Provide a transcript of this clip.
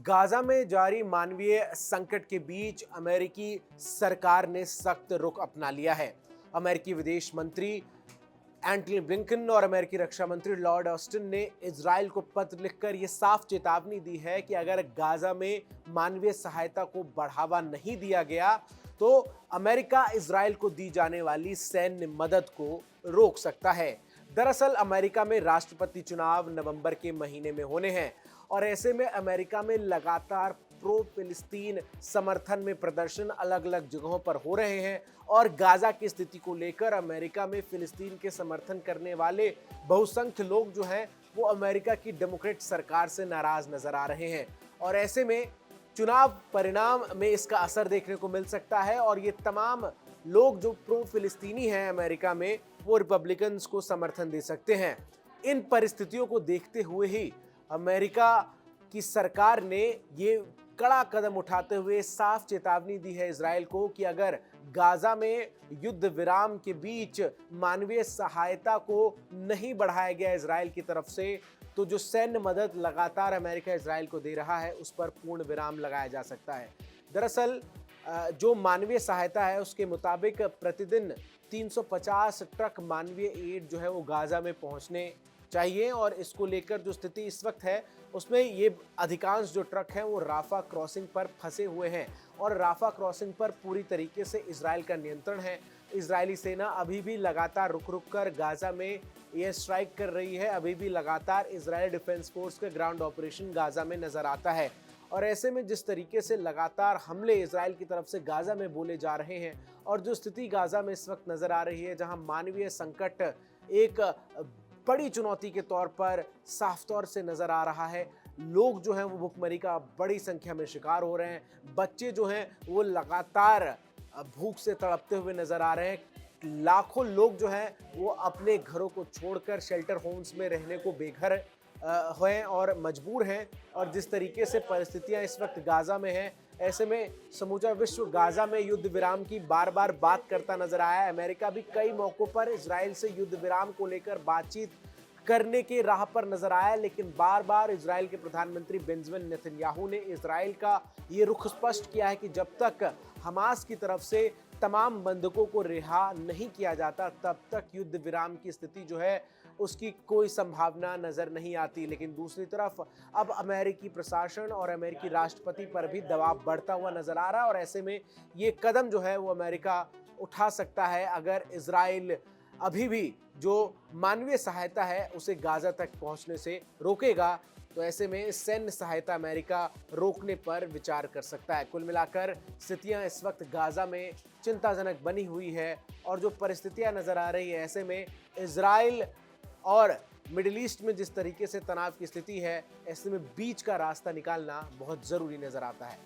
Gaza में जारी मानवीय संकट के बीच अमेरिकी सरकार ने सख्त रुख अपना लिया है। अमेरिकी विदेश मंत्री एंटनी ब्लिंकन और अमेरिकी रक्षा मंत्री लॉर्ड ऑस्टिन ने इजराइल को पत्र लिखकर यह साफ चेतावनी दी है कि अगर गाजा में मानवीय सहायता को बढ़ावा नहीं दिया गया तो अमेरिका इजराइल को दी जाने वाली सैन्य मदद को रोक सकता है। दरअसल अमेरिका में राष्ट्रपति चुनाव नवंबर के महीने में होने हैं और ऐसे में अमेरिका में लगातार प्रो फिलिस्तीन समर्थन में प्रदर्शन अलग अलग जगहों पर हो रहे हैं और गाजा की स्थिति को लेकर अमेरिका में फिलिस्तीन के समर्थन करने वाले बहुसंख्य लोग जो हैं वो अमेरिका की डेमोक्रेट सरकार से नाराज नजर आ रहे हैं और ऐसे में चुनाव परिणाम में इसका असर देखने को मिल सकता है और ये तमाम लोग जो प्रो फिलिस्तीनी हैं अमेरिका में वो रिपब्लिकन्स को समर्थन दे सकते हैं। इन परिस्थितियों को देखते हुए ही अमेरिका की सरकार ने ये कड़ा कदम उठाते हुए साफ चेतावनी दी है इजराइल को कि अगर गाजा में युद्ध विराम के बीच मानवीय सहायता को नहीं बढ़ाया गया इजराइल की तरफ से तो जो सैन्य मदद लगातार अमेरिका इजराइल को दे रहा है उस पर पूर्ण विराम लगाया जा सकता है। दरअसल जो मानवीय सहायता है उसके मुताबिक प्रतिदिन 350 ट्रक मानवीय एड जो है वो गाजा में पहुंचने चाहिए और इसको लेकर जो स्थिति इस वक्त है उसमें ये अधिकांश जो ट्रक हैं वो राफा क्रॉसिंग पर फंसे हुए हैं और राफा क्रॉसिंग पर पूरी तरीके से इजराइल का नियंत्रण है। इजरायली सेना अभी भी लगातार रुक रुक कर गाजा में एयर स्ट्राइक कर रही है। अभी भी लगातार इजराइल डिफेंस फोर्स का ग्राउंड ऑपरेशन गाजा में नजर आता है और ऐसे में जिस तरीके से लगातार हमले इजराइल की तरफ से गाजा में बोले जा रहे हैं और जो स्थिति गाजा में इस वक्त नजर आ रही है जहां मानवीय संकट एक बड़ी चुनौती के तौर पर साफ तौर से नजर आ रहा है। लोग जो हैं वो भूखमरी का बड़ी संख्या में शिकार हो रहे हैं। बच्चे जो हैं वो लगातार भूख से तड़पते हुए नजर आ रहे हैं। लाखों लोग जो हैं वो अपने घरों को छोड़कर शेल्टर होम्स में रहने को बेघर हैं और मजबूर हैं और जिस तरीके से परिस्थितियां इस वक्त गाजा में हैं ऐसे में समूचा विश्व गाजा में युद्ध विराम की बार बार बात करता नजर आया है। अमेरिका भी कई मौकों पर इजराइल से युद्ध विराम को लेकर बातचीत करने के राह पर नजर आया लेकिन बार बार इजराइल के प्रधानमंत्री बेंजामिन नेतन्याहू ने इजराइल का ये रुख स्पष्ट किया है कि जब तक हमास की तरफ से तमाम बंधकों को रिहा नहीं किया जाता तब तक युद्ध विराम की स्थिति जो है उसकी कोई संभावना नजर नहीं आती। लेकिन दूसरी तरफ अब अमेरिकी प्रशासन और अमेरिकी राष्ट्रपति पर भी दबाव बढ़ता हुआ नजर आ रहा है और ऐसे में ये कदम जो है वो अमेरिका उठा सकता है अगर इजराइल अभी भी जो मानवीय सहायता है उसे गाजा तक पहुंचने से रोकेगा तो ऐसे में सैन्य सहायता अमेरिका रोकने पर विचार कर सकता है। कुल मिलाकर स्थितियां इस वक्त गाजा में चिंताजनक बनी हुई है और जो परिस्थितियां नजर आ रही है ऐसे में इजराइल और मिडिल ईस्ट में जिस तरीके से तनाव की स्थिति है ऐसे में बीच का रास्ता निकालना बहुत जरूरी नजर आता है।